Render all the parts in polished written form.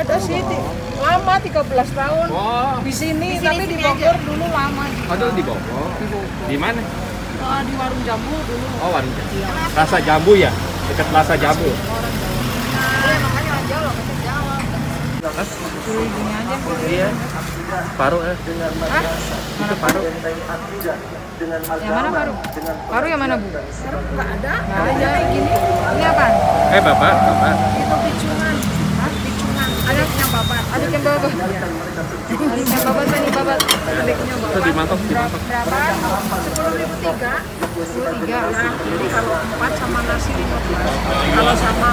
Ada sih, lama 13 tahun. Oh. Di sini tapi di Bogor dulu lama. Oh, dulu di Bogor. Di mana? Di warung jambu dulu. Oh, warung jambu. Rasa Jambu ya? Dekat Plaza Jambu. Iya, makanya orang Jawa, kata Jawa. Pilih gini aja. Iya. Paru ya? Hah? Itu paru. Yang mana paru? Paru yang mana, Bu? Paru nggak ada. Nggak ada. Gini. Ini apa? Bapak. Itu picungan. Hah? Picungan. Adiknya babat. Adiknya babat. Adiknya babat kan nih babat. Adiknya babat. Itu dimantap. Berapa? 10.003. 10.003. Nah, jadi kalau 4 sama nasi 15. Kalau sama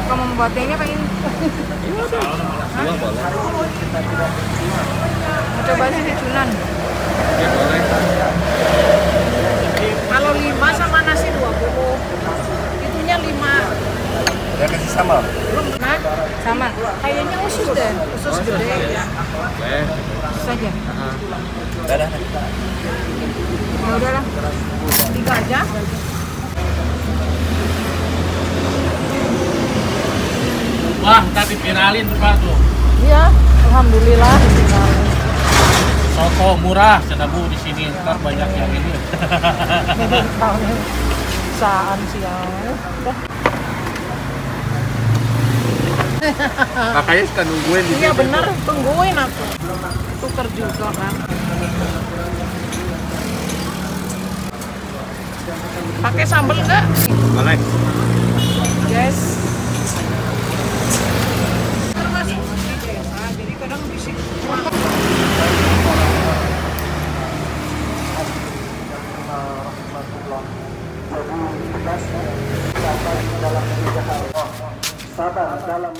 kamu membuatnya ini apa ini? Dua boleh. Coba nih picunan. Ya boleh. Kalau 5 sama nasi 20. Itunya 5. Udah kasih sambal? Belum kan? Sama. Kayaknya usus deh. Usus gede. Boleh. Usus aja. Udah dah. Ya udahlah. 3 aja. Wah, tadi viralin tuh Pak tuh. Iya, alhamdulillah. Soto murah, cedabu di sini. Ntar banyak yang ini. Saan siang. Makanya suka nungguin di Iya sini. benar, tungguin aku. Tuker juga kan. Pakai sambal enggak? Boleh. Yes. Termasuk di desa, jadi kadang bisik. Sabar dalam